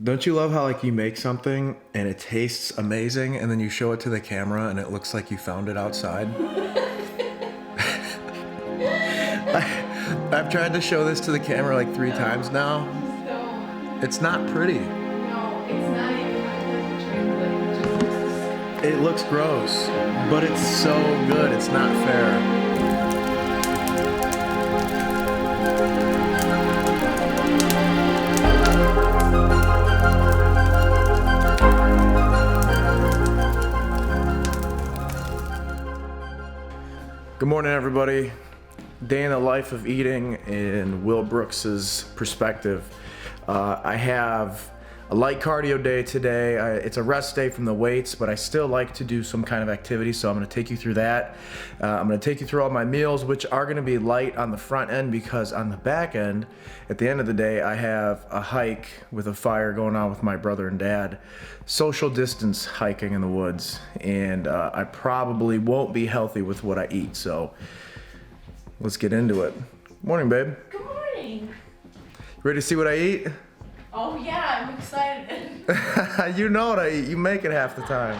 Don't you love how like you make something and it tastes amazing and then you show it to the camera and it looks like you found it outside? I've tried to show this to the camera like 3 times now. So, It's not pretty. no, it's not even like chocolate. It looks gross, but it's so good. It's not fair. Good morning, everybody. Day in the life of eating in Will Brooks's perspective. I have a light cardio day today. It's a rest day from the weights, but I still like to do some kind of activity, so I'm going to take you through that. I'm going to take you through all my meals, which are going to be light on the front end because on the back end, at the end of the day, I have a hike with a fire going on with my brother and dad. Social distance hiking in the woods, and I probably won't be healthy with what I eat, so let's get into it. Morning, babe. Good morning. Ready to see what I eat? Oh yeah, I'm excited. You know what I eat. You make it half the time.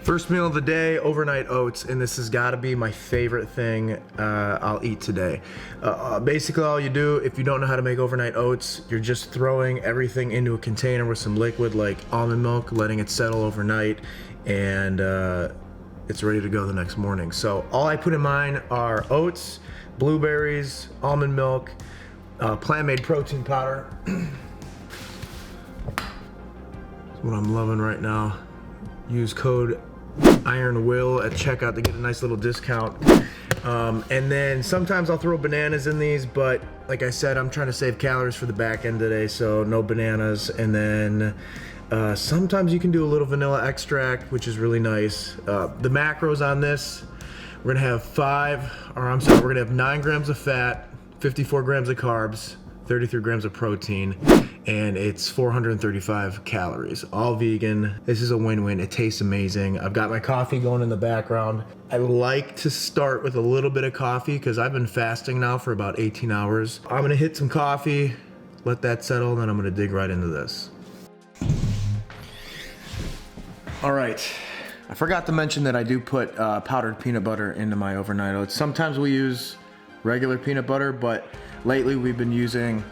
First meal of the day, overnight oats, and this has got to be my favorite thing I'll eat today. Basically all you do, if you don't know how to make overnight oats, you're just throwing everything into a container with some liquid like almond milk, letting it settle overnight, and it's ready to go the next morning. So all I put in mine are oats, blueberries, almond milk, plant-made protein powder. That's what I'm loving right now. Use code IRONWILL at checkout to get a nice little discount. And then sometimes I'll throw bananas in these, but like I said, I'm trying to save calories for the back end today, so no bananas. And then sometimes you can do a little vanilla extract, which is really nice. The macros on this, we're gonna have we're gonna have 9 grams of fat, 54 grams of carbs, 33 grams of protein, and it's 435 calories, all vegan. This is a win-win. It tastes amazing. I've got my coffee going in the background. I like to start with a little bit of coffee because I've been fasting now for about 18 hours. I'm gonna hit some coffee, let that settle, and then I'm gonna dig right into this. All right, I forgot to mention that I do put powdered peanut butter into my overnight oats. Sometimes we use regular peanut butter, but lately we've been using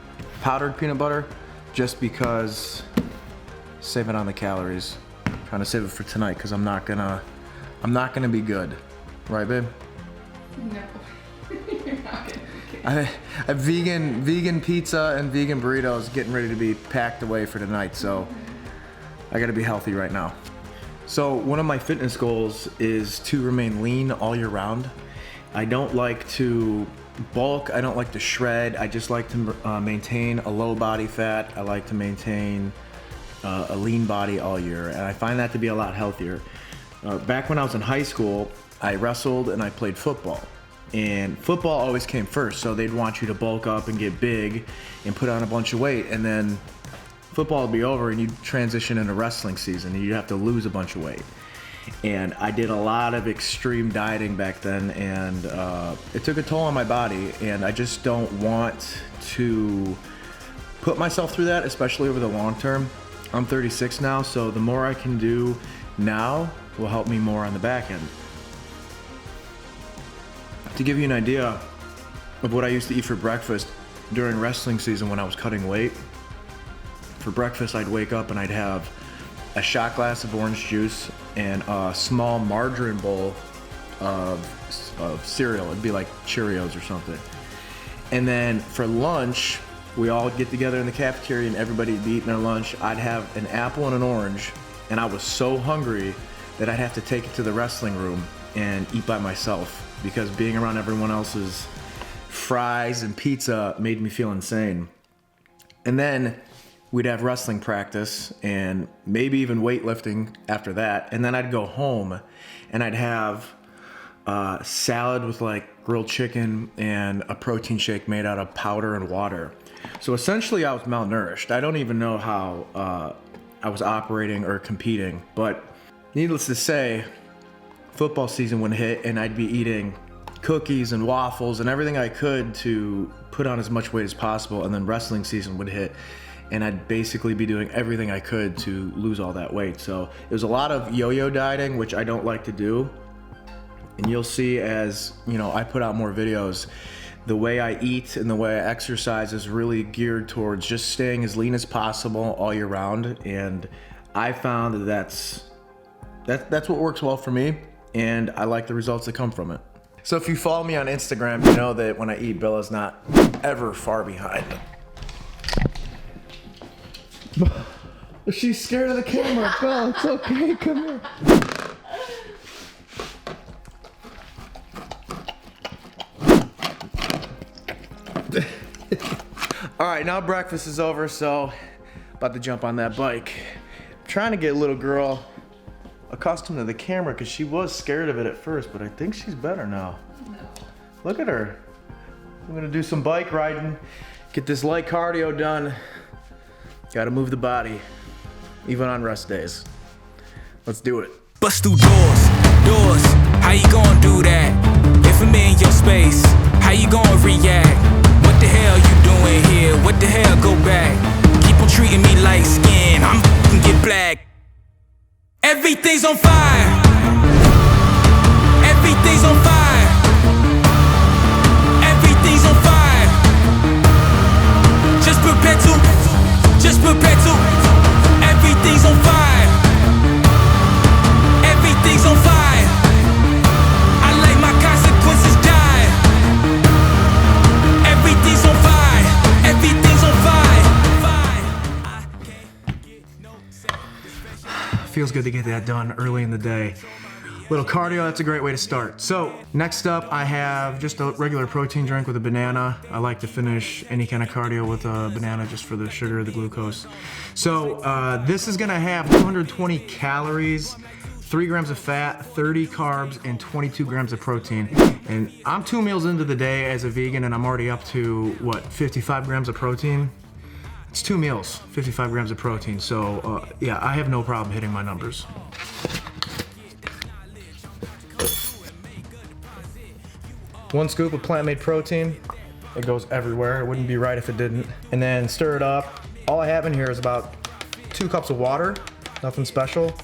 powdered peanut butter just because saving on the calories. I'm trying to save it for tonight because I'm not gonna be good. Right, babe? No, you're not gonna be good. I have vegan pizza and vegan burritos getting ready to be packed away for tonight, so I gotta be healthy right now. So one of my fitness goals is to remain lean all year round. I don't like to bulk, I don't like to shred. I just like to maintain a low body fat. I like to maintain a lean body all year, and I find that to be a lot healthier. Back when I was in high school, I wrestled and I played football. And football always came first, so they'd want you to bulk up and get big and put on a bunch of weight, and then football would be over and you'd transition into wrestling season and you'd have to lose a bunch of weight. And I did a lot of extreme dieting back then, and it took a toll on my body, and I just don't want to put myself through that, especially over the long term. I'm 36 now, so the more I can do now will help me more on the back end. To give you an idea of what I used to eat for breakfast during wrestling season when I was cutting weight, for breakfast I'd wake up and I'd have a shot glass of orange juice and a small margarine bowl of cereal. It'd be like Cheerios or something. And then for lunch, we all get together in the cafeteria and everybody'd be eating their lunch. I'd have an apple and an orange, and I was so hungry that I'd have to take it to the wrestling room and eat by myself because being around everyone else's fries and pizza made me feel insane. And then we'd have wrestling practice and maybe even weightlifting after that. And then I'd go home and I'd have salad with like grilled chicken and a protein shake made out of powder and water. So essentially I was malnourished. I don't even know how I was operating or competing, but needless to say, football season would hit and I'd be eating cookies and waffles and everything I could to put on as much weight as possible, and then wrestling season would hit and I'd basically be doing everything I could to lose all that weight. So it was a lot of yo-yo dieting, which I don't like to do. And you'll see as, you know, I put out more videos, the way I eat and the way I exercise is really geared towards just staying as lean as possible all year round. And I found that that's what works well for me, and I like the results that come from it. So if you follow me on Instagram, you know that when I eat, Bella's not ever far behind. She's scared of the camera. Bella, it's okay, come here. All right, now breakfast is over, so about to jump on that bike. I'm trying to get little girl accustomed to the camera because she was scared of it at first, but I think she's better now. No. Look at her. I'm gonna do some bike riding, get this light cardio done. Gotta move the body, even on rest days. Let's do it. Bust through doors, how you gonna do that? If I'm in your space, how you gonna react? What the hell you doing here? What the hell, go back? Keep on treating me like skin, I'm f***ing get black. Everything's on fire. Everything's on fire. Everything's on fire. Just prepare to. Everything's on fire. Everything's on fire. I like my consequences die. Everything's on fire. Everything's on fire. Feels good to get that done early in the day. Little cardio, that's a great way to start. So next up, I have just a regular protein drink with a banana. I like to finish any kind of cardio with a banana just for the sugar, the glucose. So this is gonna have 220 calories, 3 grams of fat, 30 carbs, and 22 grams of protein. And I'm 2 meals into the day as a vegan, and I'm already up to, what, 55 grams of protein? It's 2 meals, 55 grams of protein. So yeah, I have no problem hitting my numbers. One scoop of plant-made protein. It goes everywhere. It wouldn't be right if it didn't. And then stir it up. All I have in here is about 2 cups of water, nothing special.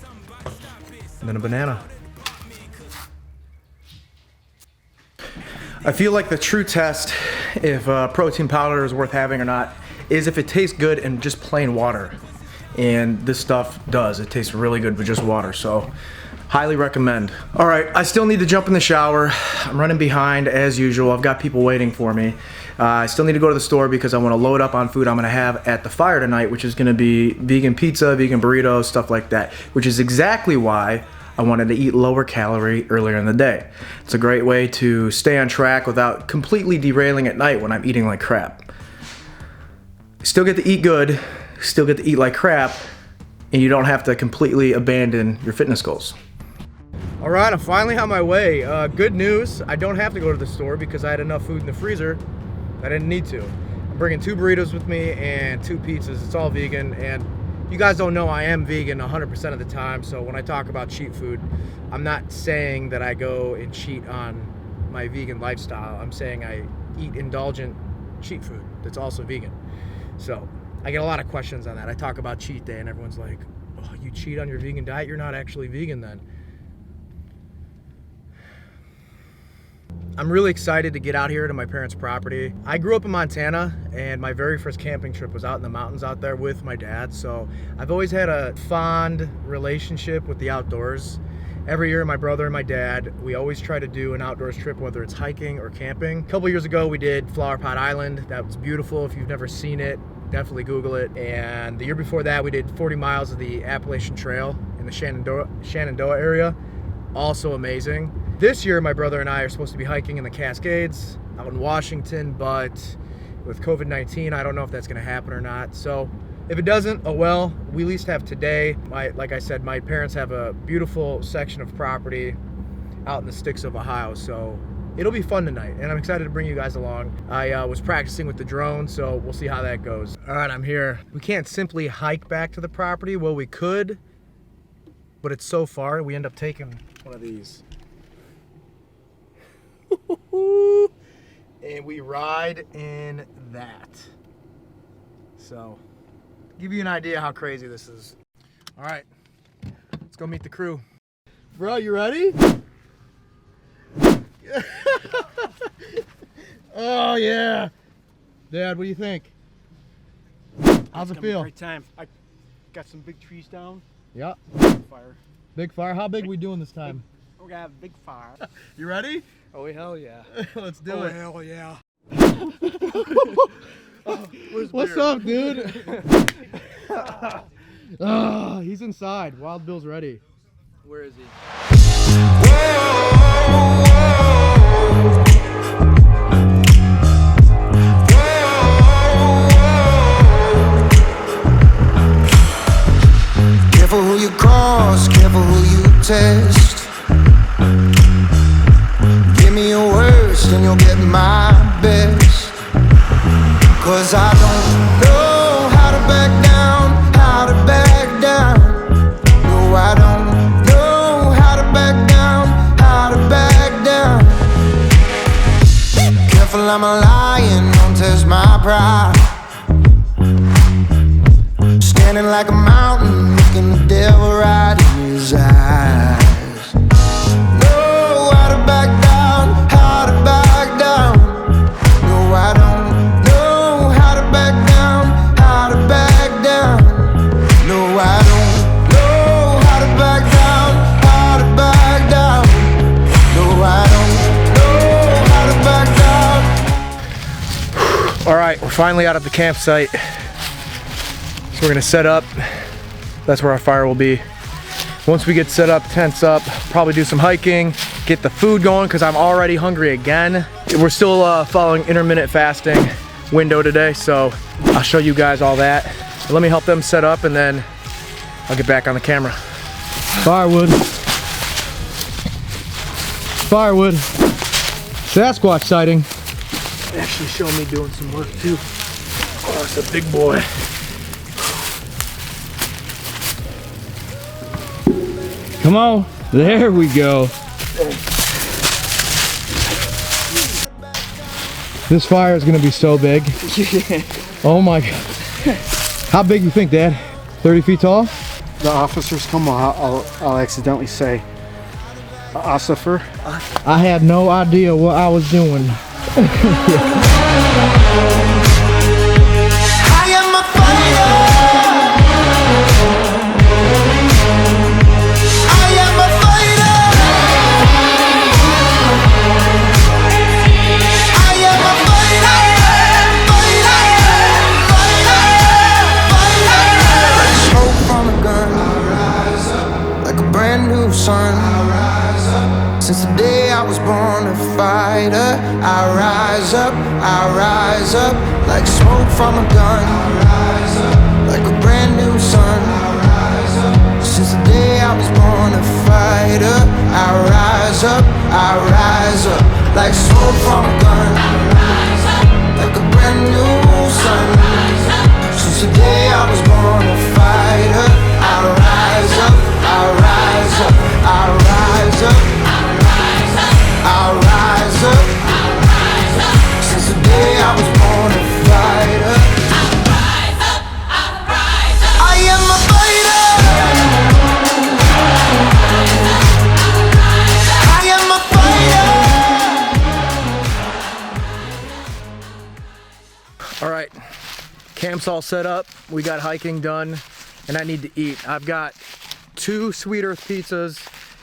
And then a banana. I feel like the true test if protein powder is worth having or not is if it tastes good in just plain water. And this stuff does. It tastes really good with just water, so highly recommend. All right, I still need to jump in the shower. I'm running behind as usual. I've got people waiting for me. I still need to go to the store because I want to load up on food I'm gonna have at the fire tonight, which is gonna be vegan pizza, vegan burritos, stuff like that, which is exactly why I wanted to eat lower calorie earlier in the day. It's a great way to stay on track without completely derailing at night when I'm eating like crap. Still get to eat good, still get to eat like crap, and you don't have to completely abandon your fitness goals. All right, I'm finally on my way. Good news, I don't have to go to the store because I had enough food in the freezer. I didn't need to. I'm bringing 2 burritos with me and 2 pizzas. It's all vegan, and you guys don't know I am vegan 100% of the time, so when I talk about cheat food, I'm not saying that I go and cheat on my vegan lifestyle. I'm saying I eat indulgent cheat food that's also vegan. So I get a lot of questions on that. I talk about cheat day and everyone's like, oh, you cheat on your vegan diet? You're not actually vegan then. I'm really excited to get out here to my parents' property. I grew up in Montana, and my very first camping trip was out in the mountains out there with my dad, so I've always had a fond relationship with the outdoors. Every year, my brother and my dad, we always try to do an outdoors trip, whether it's hiking or camping. A couple years ago, we did Flower Pot Island. That was beautiful. If you've never seen it, definitely Google it. And the year before that, we did 40 miles of the Appalachian Trail in the Shenandoah area. Also amazing. This year, my brother and I are supposed to be hiking in the Cascades out in Washington, but with COVID-19, I don't know if that's gonna happen or not. So if it doesn't, oh well, we at least have today. Like I said, my parents have a beautiful section of property out in the sticks of Ohio, so it'll be fun tonight, and I'm excited to bring you guys along. I was practicing with the drone, so we'll see how that goes. All right, I'm here. We can't simply hike back to the property. Well, we could, but it's so far, we end up taking one of these. And we ride in that. So, give you an idea how crazy this is. All right, let's go meet the crew. Bro, you ready? Oh yeah. Dad, what do you think? How's it feel? Great time. I got some big trees down. Yeah. Fire. Big fire. How big are we doing this time? We're gonna have a big fire. You ready? Oh hell yeah. Let's do Oh it. hell yeah. What's up, dude? Oh, he's inside. Wild Bill's ready. Where is he? Careful who you cross, careful who you test. Give me your worst and you'll get my best. Cause I don't know how to back down, how to back down. No, I don't know how to back down, how to back down. Careful, I'm a lion, don't test my pride. Standing like a mountain, looking the devil right in his eyes. Know how to back down, how to back down. No, I don't know how to back down, how to back down. No, I don't know how to back down, how to back down. No, I don't know how to back down. All right, we're finally out of the campsite. So we're gonna set up. That's where our fire will be. Once we get set up, tents up, probably do some hiking, get the food going because I'm already hungry again. We're still following intermittent fasting window today, so I'll show you guys all that. Let me help them set up and then I'll get back on the camera. Firewood. Firewood. Sasquatch sighting. They actually showed me doing some work too. Oh, it's a big boy. Come on, there we go. This fire is gonna be so big. Oh my God. How big you think, Dad? 30 feet tall? The officers come on. I'll accidentally say ossifer. I had no idea what I was doing. I am a fighter. Since the day I was born a fighter, I rise up like smoke from a gun, like a brand new sun. Since the day I was born a fighter, I rise up like smoke from a gun, like a brand new sun. Since the day I was born a fighter, I rise up, I rise up, I rise up, I rise up. Since the day I was born a fighter, I am a fighter. I am a fighter. All right, camp's all set up. We got hiking done and I need to eat. I've got 2 Sweet Earth pizzas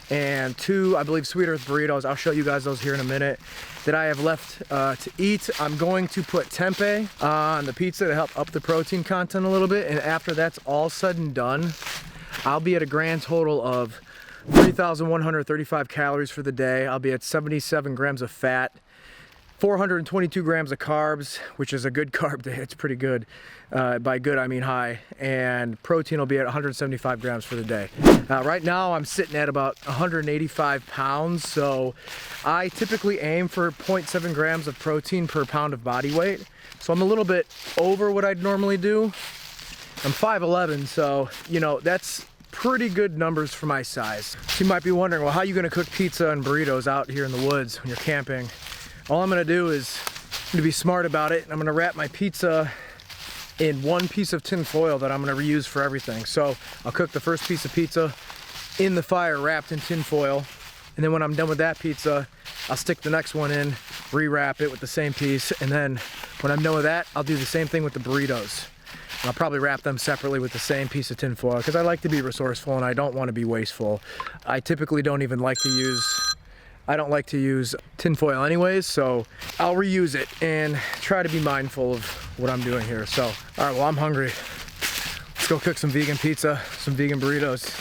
and 2, I believe, Sweet Earth burritos. I'll show you guys those here in a minute that I have left to eat. I'm going to put tempeh on the pizza to help up the protein content a little bit, and after that's all said and done, I'll be at a grand total of 3,135 calories for the day. I'll be at 77 grams of fat, 422 grams of carbs, which is a good carb day. It's pretty good. By good, I mean high. And protein will be at 175 grams for the day. Right now, I'm sitting at about 185 pounds. So I typically aim for 0.7 grams of protein per pound of body weight. So I'm a little bit over what I'd normally do. I'm 5'11", so, you know, that's pretty good numbers for my size. So you might be wondering, well, how are you gonna cook pizza and burritos out here in the woods when you're camping? All I'm gonna do is, I'm gonna be smart about it, and I'm gonna wrap my pizza in one piece of tin foil that I'm gonna reuse for everything. So I'll cook the first piece of pizza in the fire wrapped in tin foil, and then when I'm done with that pizza, I'll stick the next one in, rewrap it with the same piece, and then when I'm done with that, I'll do the same thing with the burritos. And I'll probably wrap them separately with the same piece of tin foil because I like to be resourceful and I don't want to be wasteful. I typically don't even like to use, I don't like to use tin foil anyways, so I'll reuse it and try to be mindful of what I'm doing here. So, all right, well, I'm hungry. Let's go cook some vegan pizza, some vegan burritos.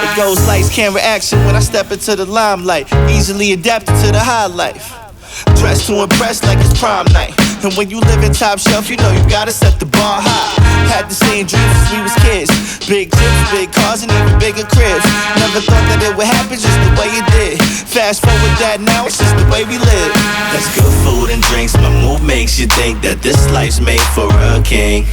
It goes lights, camera, action when I step into the limelight. Easily adapted to the high life. Dressed to impress like it's prom night. And when you live in top shelf, you know you gotta set the bar high. Had the same dreams as we was kids. Big trips, big cars, and even bigger cribs. Never thought that it would happen just the way it did. Fast forward that now, it's just the way we live. That's good food and drinks. My mood makes you think that this life's made for a king.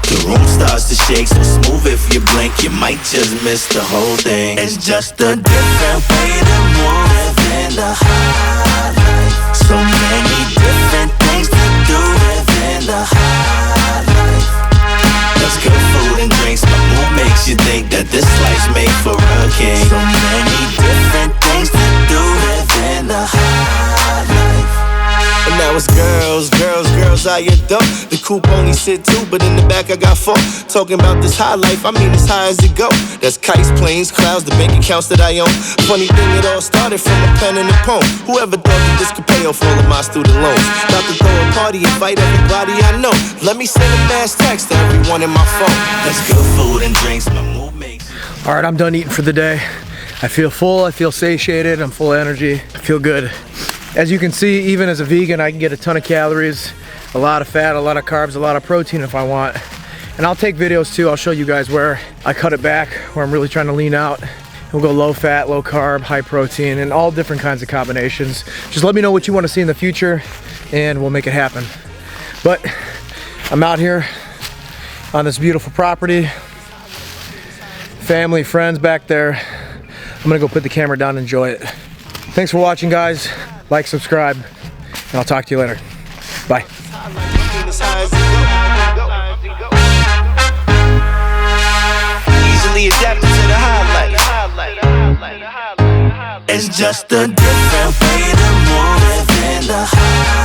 The room starts to shake so smooth if you blink, you might just miss the whole thing. It's just a different way to move in the high life. So many different things to do within the high life. That's good food and drinks. My mood makes you think that this life's made for a king. So many different things to do within the high life. And now it's girls, girls, girls, I adore. The coupe only sit two, but in the back I got four. Talking about this high life, I mean as high as it go. That's kites, planes, clouds, the bank accounts that I own. Funny thing, it all started from a pen and a poem. Whoever thought that this could pay off all of my student loans? About to throw a party, invite everybody I know. Let me send a mass text to everyone in my phone. That's good food and drinks, my mood makes. All right, I'm done eating for the day. I feel full, I feel satiated, I'm full of energy, I feel good. As you can see, even as a vegan, I can get a ton of calories, a lot of fat, a lot of carbs, a lot of protein if I want. And I'll take videos too. I'll show you guys where I cut it back, where I'm really trying to lean out. We'll go low fat, low carb, high protein, and all different kinds of combinations. Just let me know what you want to see in the future and we'll make it happen. But I'm out here on this beautiful property. Family, friends back there. I'm gonna go put the camera down and enjoy it. Thanks for watching, guys. Like, subscribe, and I'll talk to you later. Bye. Easily adapted to the high life. It's just a different way to move within the high